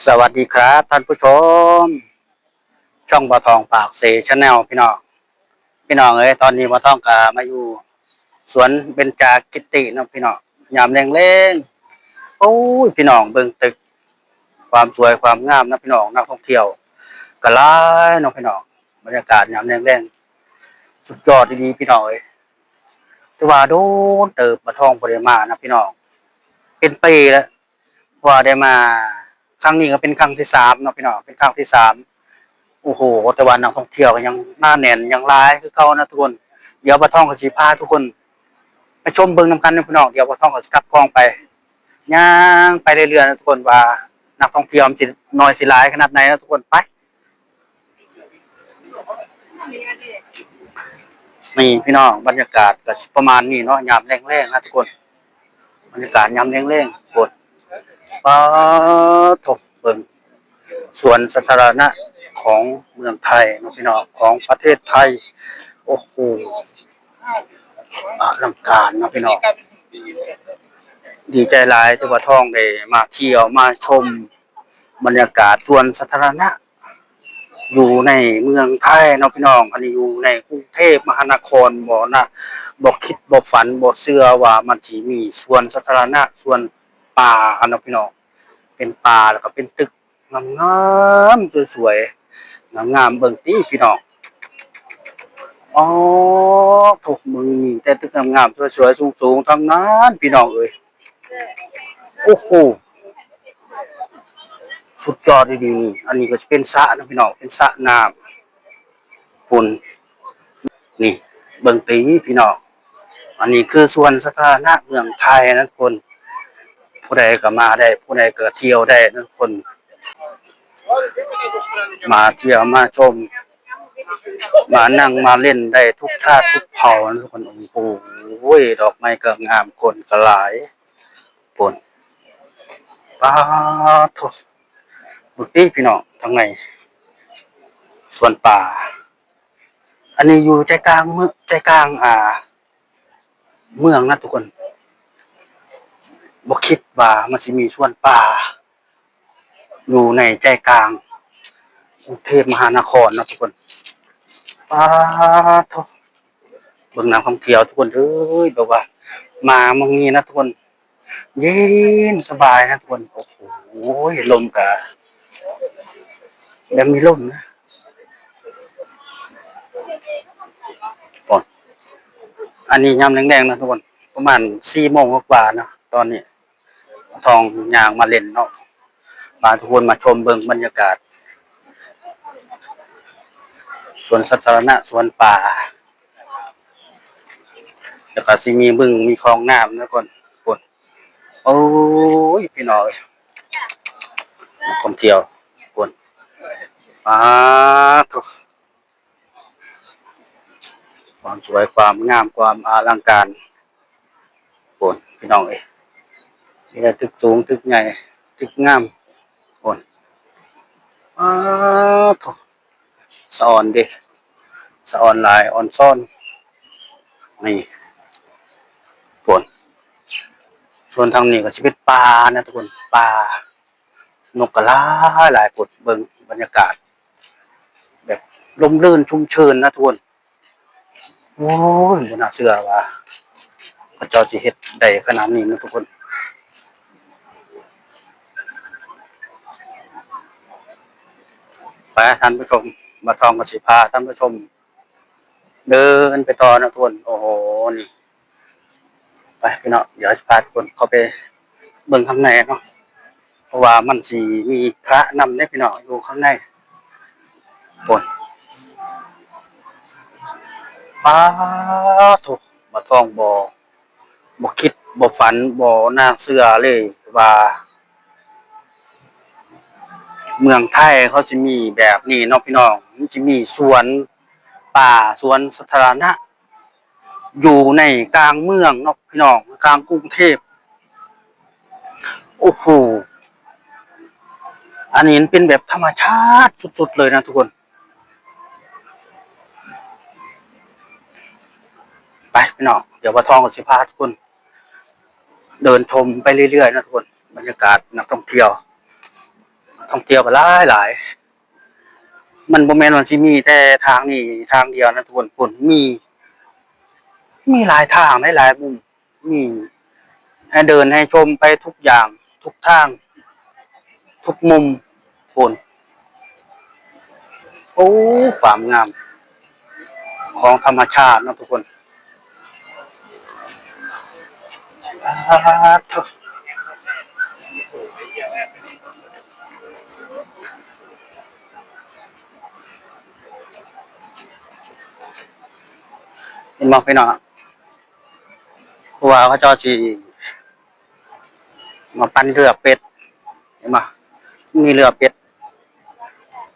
สวัสดีครับท่านผู้ชมช่องบ่อทองปากเซชาแนลพี่น้องเอ้ยตอนนี้บ่อทองก็มาอยู่สวนเบญจากิติเนาะพี่น้องยามแรงโอ้ยพี่น้องเบิ่งตึกความสวยความงามนะพี่น้องนักท่องเที่ยวก็หลายเนาะพี่น้องบรรยากาศยามแรงสุดยอดดีๆพี่น้องเอ้ยแต่ว่าโดนเติบบ่อทองบ่ได้มานะพี่น้องเป็นปีแล้วว่าได้มาครั้งนี้ก็เป็นครั้งที่3เนาะพี่น้องเป็นครั้งที่3 โอ้โหแต่ว่านักท่องเที่ยวก็ยังหน้าแน่นยังร้ายคือเก่านะทุกคนเดี๋ยวปะท่องกับสีพาทุกคนไปชมเบิ่งนำกันนะพี่น้องเดี๋ยวปะท่องกับกลับกล้องไปย่างไปเรื่อยๆนะทุกคนว่านักท่องเที่ยวมันสิน้อยสิหลายขนาดไหนนะทุกคนไปนี่พี่น้องบรรยากาศก็ประมาณนี้เนาะยามแรงๆนะทุกคนบรรยากาศยามแรงๆกดปะถกเบิ่งสวนสาธารณะของเมืองไทยนะพี่น้องของประเทศไทยโอ้โหอลังการนะพี่น้องดีใจหลายที่ว่าท่องได้มาเที่ยวมาชมบรรยากาศสวนสาธารณะอยู่ในเมืองไทยเนาะพี่น้องอันนี้อยู่ในกรุงเทพมหานครบ่นะบ่คิดบ่ฝันบ่เชื่อว่ามันสิมีสวนสาธารณะสวนป่าเนาะพี่น้องเป็นป่าแล้วก็เป็นตึกงามๆสวยๆงามๆเบิ่งติพี่น้องอ๋อถูกมือมีแต่ตึกงามๆสวยๆสูงๆทั้งนั้นพี่น้องเอ้ยโอ้โหสุดยอดดีๆนี่อันนี้ก็จะเป็นสระนะพี่น้องเป็นสระน้ำปุ่นนี่เบิ่งตีพี่น้องอันนี้คือสวนสาธารณะเมืองไทยนะทุกคนผู้ใดก็มาได้ผู้ใดก็เที่ยวได้นะทุกคนมาเที่ยวมาชมมานั่งมาเล่นได้ทุกชาติทุกเผ่านะทุกคนโอ้โหดอกไม้ก็งามคนก็หลายปุ่นป้าโถบุตรีพี่น้องทางในสวนป่าอันนี้อยู่ใจกลางเมืองใจกลางเมืองนะทุกคนบ่คิดว่ามันสิมีสวนป่าอยู่ในใจกลางกรุงเทพมหานครนะทุกคนป้าโถเบิ่งนักท่องเที่ยวทุกคนเอ้ยแบบว่ามามองนี้นะทุกคนเย็นสบายนะทุกคนโอ้โหลมกะยังมีลมนะก่อนอันนี้ยามแดงๆนะทุกคนประมาณ4 โมงกว่านะตอนนี้ทองยางมาเล่นเนาะพาทุกคนมาชมเบิ่งบรรยากาศสวนสาธารณะสวนป่าแล้วก็สิมีบึงมีคลองน้ำนะคนโอ้ยพี่น้อยนักท่องเที่ยวคนอ่าความสวยความงามความอลังการคนพี่น้องเอ้ยมีแต่ตึกสูงตึกใหญ่ตึกงามคนอ่าโถสะออนเด้สะออนหลายอ่อนซ่อนนี่คนส่วนทางนี้ก็จะเป็นป่านะทุกคนป่านกกระลาหลายปดเบิ่งบรรยากาศแบบร่มรื่นชุ่มชื้นนะทุกคนโอ้ยบ่น่าเชื่อว่าพระเจ้าสิเฮ็ดได้ขนาดนี้นะทุกคนไปท่านผู้ชมมาทองกสิพาท่านผู้ชมเดินไปต่อนะทุกคนโอ้โหนี่ไปพี่น้องเดี๋ยวจะพาทุกคนเข้าไปเบิ่งข้างในเนาะเพราะว่ามันสิมีพระนำได้พี่น้องอยู่ข้างในบนป้าถูกมาทองบ่คิดบ่ฝันบ่น่าเชื่อเลยว่าเมืองไทยเขาสิมีแบบนี้เนาะพี่น้องมันสิมีสวนป่าสวนสาธารณะอยู่ในกลางเมืองเนาะพี่น้องกลางกรุงเทพโอ้โหอันนี้เป็นแบบธรรมชาติสุดๆเลยนะทุกคนไปพี่น้องเดี๋ยวว่าทองกับสิพาทุกคนเดินชมไปเรื่อยๆนะทุกคนบรรยากาศนักท่องเที่ยว ท่องเที่ยวก็หลายมันบ่แม่นว่าสิมีแต่ทางนี้ทางเดียวนะทุกคนพุ่นมีหลายทางหลายมุมมีให้เดินให้ชมไปทุกอย่างทุกทางทุกมุมพุ่นโอ้ความงามของธรรมชาตินะทุกคนเห็นบ่พี่น้องเพราะว่าเขาเจ้าสิมาปั่นเรือเป็ดเห็นบ่มีเรือเป็ด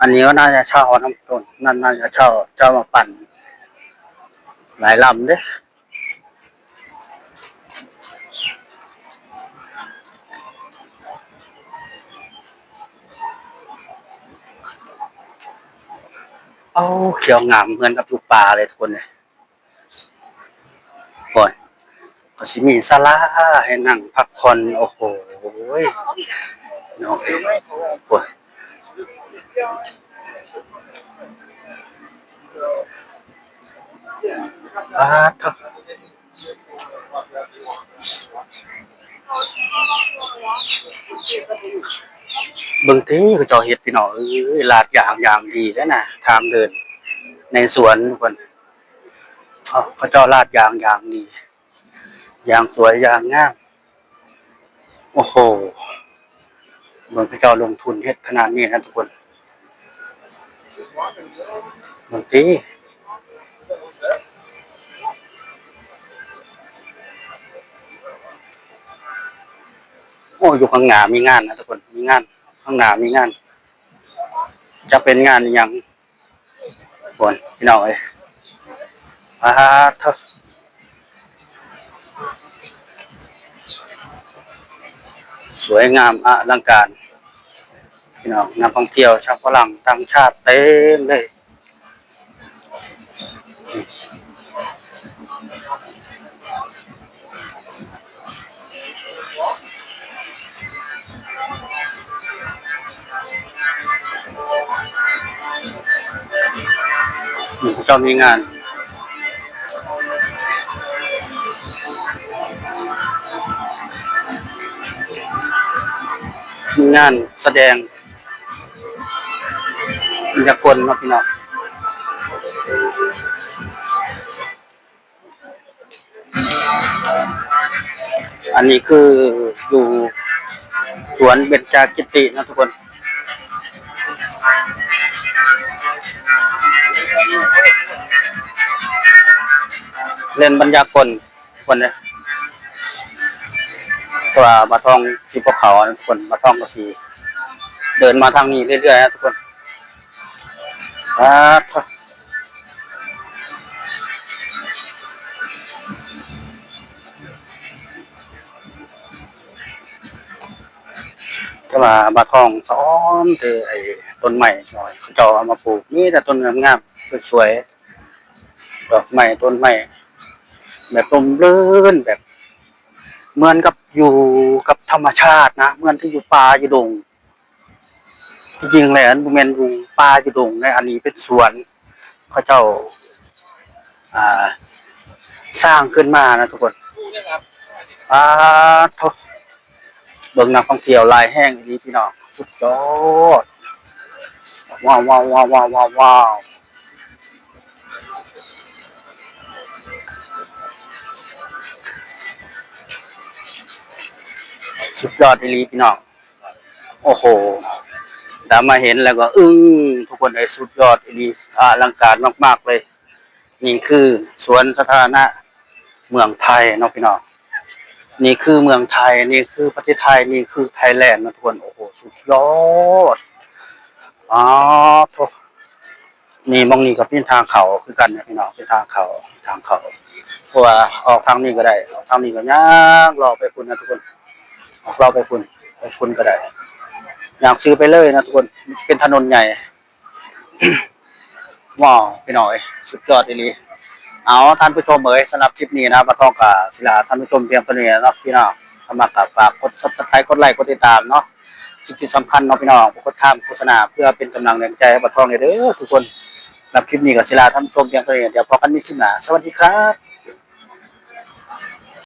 อันนี้ก็น่าจะเช่าน้ำต้นนั่นน่าจะเช่ามาปั่นหลายลำเด้โอ้เขียวงามเหมือนกับอยู่ป่าเลยทุกคนเลยก่อนก็สิมีศาลาให้นั่งพักผ่อนโอ้โหน้องเอ๋ปวดเถอะเบิ่งทีเขาเจ้าเฮ็ดพี่น้องลาดยางอย่างดีแล้วนะทางเดินในสวนทุกคนเขาเจ้าลาดยางอย่างดีอย่างสวยอย่างงามโอ้โหเบิ่งเขาเจ้าลงทุนเฮ็ดขนาดนี้นะทุกคนเบิ่งติโอ้อยู่ข้างหน้ามีงานนะทุกคนมีงานข้างหน้ามีงานจะเป็นงานอิหยังบ่นพี่น้องเอ้ยเถอะสวยงามอลังการพี่น้องนักท่องเที่ยวชาวฝรั่งต่างชาติเต็มเลยเจ้ามีงานแสดงมายากลเนาะพี่น้องอันนี้คืออยู่สวนเบญจกิตินะทุกคนเล่นบรรยากลคนเนี่ยตัวมาท่องสีภูเขาทุกคนมาท่องก็สีเดินมาทางนี้เรื่อยๆนะทุกคนก็มาท่องซ้อมเธอไอ้ต้นใหม่หน่อยเขาจะเอามาปลูกนี่แต่ต้นงามๆสวยๆดอกใหม่ต้นใหม่แบบลมรื่นแบบเหมือนกับอยู่กับธรรมชาตินะเหมือนที่อยู่ป่าอยู่ดงจริงๆแล้วมันเป็นอยู่ป่าอยู่ดงในอันนี้เป็นสวนเขาเจ้าอ่าสร้างขึ้นมานะทุกคนทเบิ่งนักท่องเที่ยวลายแห้งนี้พี่น้องสุดยอดว้าวว้าวว้าวว้าวว้าวสุดยอดอีพี่น้องโอ้โหแต่มาเห็นแล้วก็อึ้งทุกคนไอ้สุดยอดอีอลังการมากๆเลยนี่คือสวนสาธารณะเมืองไทยเนาะพี่น้องนี่คือเมืองไทยนี่คือประเทศไทยนี่คือไทยแลนด์นะทุกคนโอ้โหสุดยอดทุกนี่มองนี่กับเป็นทางเขาคือกันนะพี่น้องเป็นทางเขาเพราะว่าออกทางนี้ก็ได้ออกทางนี้ก็ยากรอไปคุณนะทุกคนออกรอไปคุณก็ได้อยากซื้อไปเลยนะทุกคนเป็นถนนใหญ่ว้าวพี่น้อยสุดยอดอีเอาท่านผู้ชมสำหรับคลิปนี้นะมาท่องกับศิลาท่านผู้ชมเพียงเท่านี้นะพี่น้องถ้ามากับฝากกด Subscribe กดไลค์กดติดตามเนาะ สิ่งที่สำคัญเนาะพี่น้องกดข้ามโฆษณาเพื่อเป็นกำลังแรงใจให้บ่าวทองเด้อทุกคนสำหรับคลิปนี้ก็ศิลาท่านผู้ชมเพียงเท่านี้เดี๋ยวพบกันใหม่คลิปหน้าสวัสดีครับ